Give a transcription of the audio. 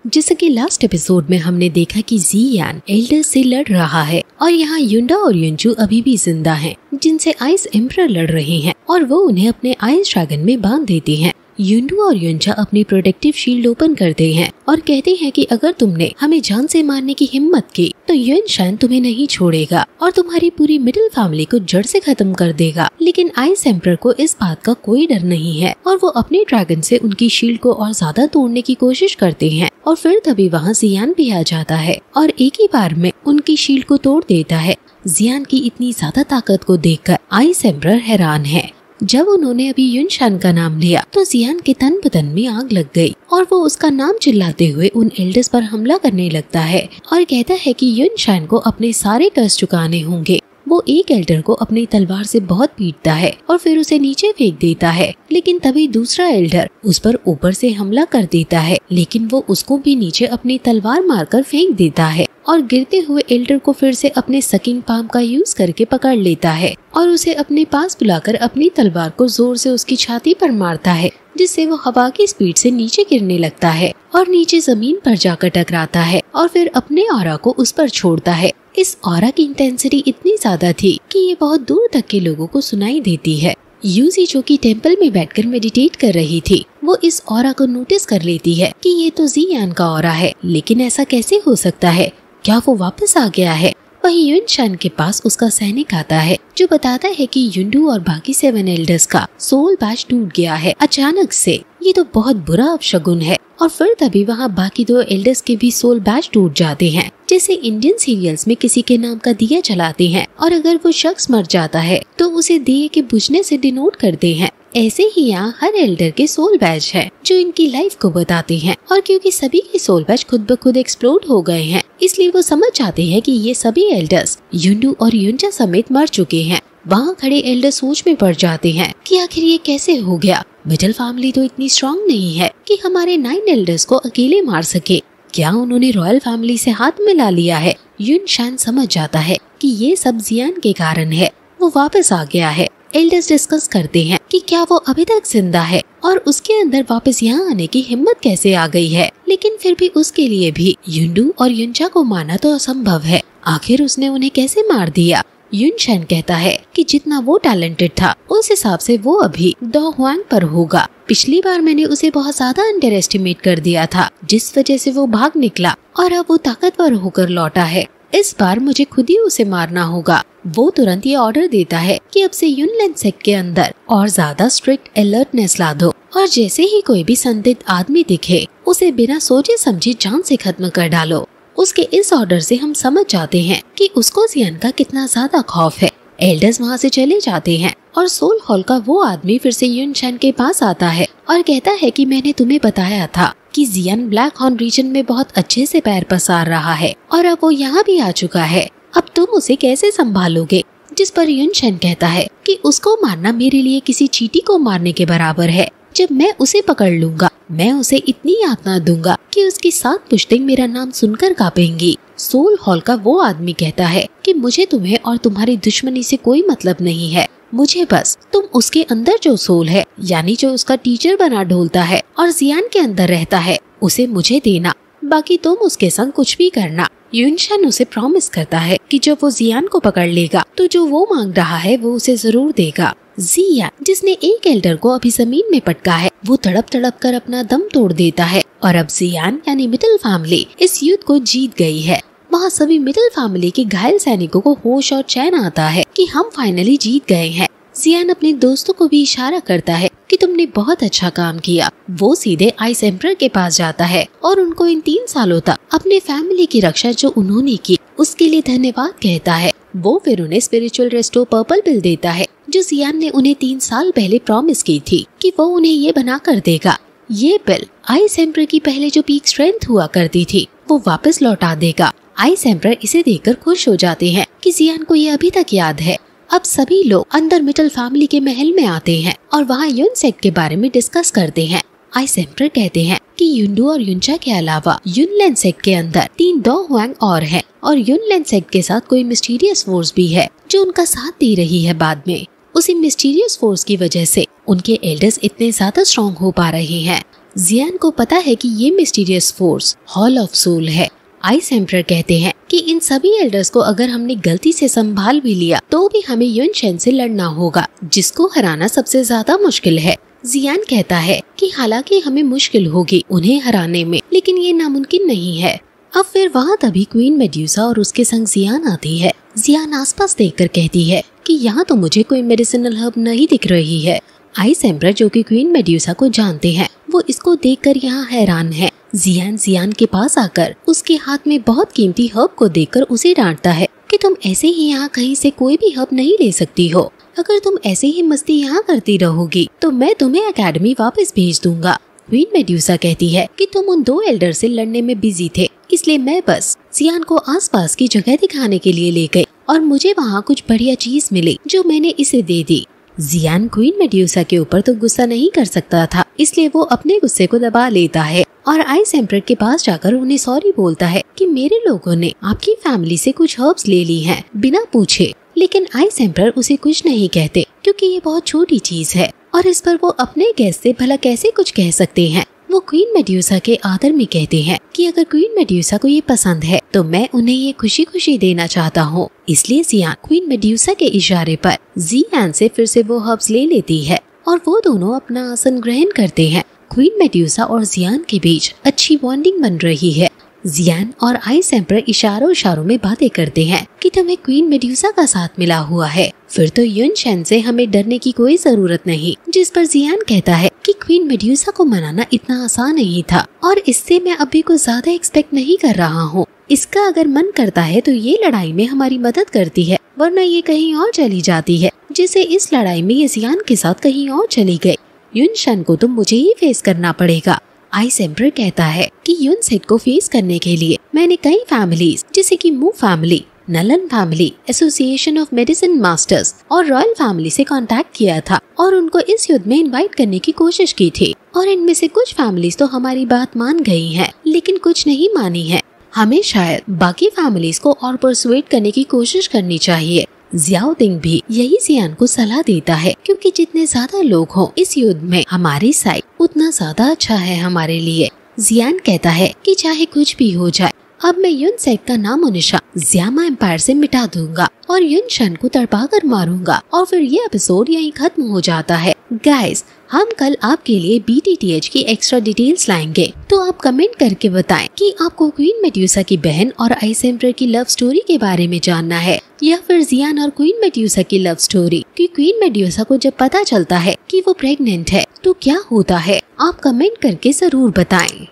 जैसे कि last episode में हमने देखा कि जियान एल्डर्स से लड़ रहा है और यहाँ युंडा और युंचू अभी भी जिंदा हैं, जिनसे आइस एम्परर लड़ रहे हैं और वो उन्हें अपने आइस ड्रैगन में बांध देते हैं। युंडू और युंचा अपनी प्रोटेक्टिव शील्ड ओपन करते हैं और कहते हैं कि अगर तुमने हमें जान से मारने की हिम्मत की तो युनशान तुम्हें नहीं छोड़ेगा और तुम्हारी पूरी मिडिल फैमिली को जड़ से खत्म कर देगा। लेकिन आइस एम्परर को इस बात का कोई डर नहीं है और वो अपने ड्रैगन से उनकी शील्ड को और ज्यादा तोड़ने की कोशिश करते हैं और फिर तभी वहाँ जियान भी आ जाता है और एक ही बार में उनकी शील्ड को तोड़ देता है। जियान की इतनी ज्यादा ताकत को देखकर आइस एम्परर हैरान है। जब उन्होंने अभी युनशान का नाम लिया तो जियान के तन बदन में आग लग गई और वो उसका नाम चिल्लाते हुए उन एल्डर्स पर हमला करने लगता है और कहता है कि युनशान को अपने सारे कर्ज चुकाने होंगे। वो एक एल्डर को अपनी तलवार से बहुत पीटता है और फिर उसे नीचे फेंक देता है, लेकिन तभी दूसरा एल्डर उस पर ऊपर से हमला कर देता है, लेकिन वो उसको भी नीचे अपनी तलवार मारकर फेंक देता है और गिरते हुए एल्डर को फिर से अपने सकिंग पाम का यूज करके पकड़ लेता है और उसे अपने पास बुलाकर अपनी तलवार को जोर से उसकी छाती पर मारता है, जिससे वो हवा की स्पीड से नीचे गिरने लगता है और नीचे जमीन पर जाकर टकराता है और फिर अपने ऑरा को उस पर छोड़ता है। इस ऑरा की इंटेंसिटी इतनी ज्यादा थी कि ये बहुत दूर तक के लोगों को सुनाई देती है। यूजी जो कि टेंपल में बैठकर मेडिटेट कर रही थी, वो इस ऑरा को नोटिस कर लेती है कि ये तो जियान का ऑरा है, लेकिन ऐसा कैसे हो सकता है? क्या वो वापस आ गया है? वहीं युनशान के पास उसका सैनिक आता है जो बताता है कि युंडू और बाकी 7 एल्डर्स का सोल बैच टूट गया है अचानक से। ये तो बहुत बुरा अपशगुन है। और फिर तभी वहाँ बाकी 2 एल्डर्स के भी सोल बैच टूट जाते हैं, जैसे इंडियन सीरियल्स में किसी के नाम का दिया जलाते हैं और अगर वो शख्स मर जाता है तो उसे दिए के बुझने से डिनोट करते हैं। ऐसे ही यहाँ हर एल्डर के सोल बैच है जो इनकी लाइफ को बताते हैं और क्योंकि सभी के सोल बैच खुद ब खुद एक्सप्लोड हो गए हैं, इसलिए वो समझ जाते हैं कि ये सभी एल्डर्स युंडू और युंचा समेत मर चुके हैं। वहाँ खड़े एल्डर सोच में पड़ जाते हैं कि आखिर ये कैसे हो गया। मिडिल फैमिली तो इतनी स्ट्रॉन्ग नहीं है कि हमारे 9 एल्डर्स को अकेले मार सके। क्या उन्होंने रॉयल फैमिली से हाथ मिला लिया है? युनशान समझ जाता है कि ये सब जियान के कारण है। वो वापस आ गया है। एल्डर्स डिस्कस करते हैं कि क्या वो अभी तक जिंदा है और उसके अंदर वापस यहाँ आने की हिम्मत कैसे आ गई है। लेकिन फिर भी उसके लिए भी युंडू और युंचा को मारना तो असंभव है। आखिर उसने उन्हें कैसे मार दिया? युनशान कहता है कि जितना वो टैलेंटेड था उस हिसाब से वो अभी दो हुआंग पर होगा। पिछली बार मैंने उसे बहुत ज्यादा अंडर एस्टिमेट कर दिया था, जिस वजह से वो भाग निकला और अब वो ताकतवर होकर लौटा है। इस बार मुझे खुद ही उसे मारना होगा। वो तुरंत ये ऑर्डर देता है कि अब से युनलैंड सेक्ट के अंदर और ज्यादा स्ट्रिक्ट अलर्टनेस ला दो और जैसे ही कोई भी संदिग्ध आदमी दिखे उसे बिना सोचे समझे जान से खत्म कर डालो। उसके इस ऑर्डर से हम समझ जाते हैं कि उसको जियान का कितना ज्यादा खौफ है। एल्डर्स वहाँ से चले जाते हैं और सोल हॉल का वो आदमी फिर से युनशान के पास आता है और कहता है कि मैंने तुम्हें बताया था कि जियान ब्लैक हॉर्न रीजन में बहुत अच्छे से पैर पसार रहा है और अब वो यहाँ भी आ चुका है। अब तुम उसे कैसे संभालोगे? जिस पर युनशान कहता है कि उसको मारना मेरे लिए किसी चींटी को मारने के बराबर है। जब मैं उसे पकड़ लूंगा मैं उसे इतनी यातना दूंगा कि उसकी 7 पुश्तें मेरा नाम सुनकर कांपेंगी। सोल हॉल का वो आदमी कहता है कि मुझे तुम्हें और तुम्हारी दुश्मनी से कोई मतलब नहीं है। मुझे बस तुम उसके अंदर जो सोल है, यानी जो उसका टीचर बना ढोलता है और जियान के अंदर रहता है, उसे मुझे देना। बाकी तुम उसके संग कुछ भी करना। युनशान उसे प्रॉमिस करता है कि जब वो जियान को पकड़ लेगा तो जो वो मांग रहा है वो उसे जरूर देगा। जियान जिसने एक एल्डर को अभी जमीन में पटका है, वो तड़प तड़प कर अपना दम तोड़ देता है और अब जियान यानी मिडिल फैमिली इस युद्ध को जीत गई है। वहाँ सभी मिडिल फैमिली के घायल सैनिकों को होश और चैन आता है कि हम फाइनली जीत गए हैं। जियान अपने दोस्तों को भी इशारा करता है कि तुमने बहुत अच्छा काम किया। वो सीधे आइस एम्परर के पास जाता है और उनको इन 3 सालों तक अपने फैमिली की रक्षा जो उन्होंने की उसके लिए धन्यवाद कहता है। वो फिर उन्हें स्पिरिचुअल रेस्टो पर्पल पिल देता है जो जियान ने उन्हें 3 साल पहले प्रॉमिस की थी कि वो उन्हें ये बना कर देगा। ये पिल आइस एम्परर की पहले जो पीक स्ट्रेंथ हुआ करती थी वो वापस लौटा देगा। आइस एम्परर इसे देखकर खुश हो जाते हैं कि जियान को ये अभी तक याद है। अब सभी लोग अंदर मिडिल फैमिली के महल में आते हैं और वहाँ युन सेक्ट के बारे में डिस्कस करते हैं। आइस एम्परर कहते हैं कि युंडू और युंचा के अलावा युनलैंड सेक्ट के अंदर 3 दो हुआंग और हैं और युनलैंड सेक्ट के साथ कोई मिस्टीरियस फोर्स भी है जो उनका साथ दे रही है। बाद में उसी मिस्टीरियस फोर्स की वजह से उनके एल्डर्स इतने ज्यादा स्ट्रॉन्ग हो पा रहे हैं। जियान को पता है कि ये mysterious force hall of soul है। आइस एम्परर कहते हैं कि इन सभी एल्डर्स को अगर हमने गलती से संभाल भी लिया तो भी हमें युन शेन से लड़ना होगा, जिसको हराना सबसे ज्यादा मुश्किल है। जियान कहता है कि हालांकि हमें मुश्किल होगी उन्हें हराने में, लेकिन ये नामुमकिन नहीं है। अब फिर वहाँ तभी क्वीन मेड्यूसा और उसके संग जियान आती है। जियान आसपास देखकर कहती है कि यहाँ तो मुझे कोई मेडिसिनल हर्ब नहीं दिख रही है। आइस एम्परर जो कि क्वीन मेड्यूसा को जानते हैं, वो इसको देखकर यहाँ हैरान है। जियान के पास आकर उसके हाथ में बहुत कीमती हर्ब को देखकर उसे डांटता है कि तुम ऐसे ही यहाँ कहीं से कोई भी हर्ब नहीं ले सकती हो। अगर तुम ऐसे ही मस्ती यहाँ करती रहोगी तो मैं तुम्हें एकेडमी वापस भेज दूंगा। क्वीन मेड्यूसा कहती है कि तुम उन 2 एल्डर से लड़ने में बिजी थे, इसलिए मैं बस जियान को आसपास की जगह दिखाने के लिए ले गई और मुझे वहाँ कुछ बढ़िया चीज मिली जो मैंने इसे दे दी। जियान क्वीन मेड्यूसा के ऊपर तो गुस्सा नहीं कर सकता था, इसलिए वो अपने गुस्से को दबा लेता है और आइस एम्परर के पास जाकर उन्हें सॉरी बोलता है कि मेरे लोगों ने आपकी फैमिली से कुछ हर्ब्स ले ली हैं बिना पूछे। लेकिन आइस एम्परर उसे कुछ नहीं कहते क्योंकि ये बहुत छोटी चीज है और इस पर वो अपने गेस्ट से भला कैसे कुछ कह सकते हैं। वो क्वीन मेड्यूसा के आदर में कहते हैं कि अगर क्वीन मेड्यूसा को ये पसंद है तो मैं उन्हें ये खुशी खुशी देना चाहता हूँ। इसलिए जियान क्वीन मेड्यूसा के इशारे पर जियान से फिर से वो हर्ब्स ले लेती है और वो दोनों अपना आसन ग्रहण करते हैं। क्वीन मेड्यूसा और जियान के बीच अच्छी बॉन्डिंग बन रही है। जियान और आइस एम्परर इशारों में बातें करते हैं कि तुम्हें क्वीन मेड्यूसा का साथ मिला हुआ है, फिर तो युन शेन से हमें डरने की कोई जरूरत नहीं। जिस पर जियान कहता है कि क्वीन मेड्यूसा को मनाना इतना आसान नहीं था और इससे मैं अभी कुछ ज्यादा एक्सपेक्ट नहीं कर रहा हूँ। इसका अगर मन करता है तो ये लड़ाई में हमारी मदद करती है, वरना ये कहीं और चली जाती है, जैसे इस लड़ाई में ये जियान के साथ कहीं और चली गई। युन शेन को तो मुझे ही फेस करना पड़ेगा। आइस एम्परर कहता है कि युन सेट को फेस करने के लिए मैंने कई फैमिलीज जैसे कि मू फैमिली, नलन family, association of medicine masters और रॉयल फैमिली से कांटेक्ट किया था और उनको इस युद्ध में इनवाइट करने की कोशिश की थी और इनमें से कुछ फैमिलीज तो हमारी बात मान गई हैं, लेकिन कुछ नहीं मानी है। हमें शायद बाकी फैमिलीज को और परसुएट करने की कोशिश करनी चाहिए। जियाओ दिंग भी यही जियान को सलाह देता है क्योंकि जितने ज्यादा लोग हों इस युद्ध में हमारी साइड उतना ज्यादा अच्छा है हमारे लिए। जियान कहता है कि चाहे कुछ भी हो जाए अब मैं युन सेट का नाम और निशान ज़्यामा एम्पायर से मिटा दूंगा और युन शेन को तड़पा कर मारूंगा और फिर ये एपिसोड यहीं खत्म हो जाता है। गाइस, हम कल आपके लिए BTTH की एक्स्ट्रा डिटेल्स लाएंगे, तो आप कमेंट करके बताएं कि आपको क्वीन मेड्यूसा की बहन और आइस एम्परर की लव स्टोरी के बारे में जानना है या फिर जियान और क्वीन मेड्यूसा की लव स्टोरी कि क्वीन मेड्यूसा को जब पता चलता है कि वो प्रेग्नेंट है तो क्या होता है। आप कमेंट करके जरूर बताएं।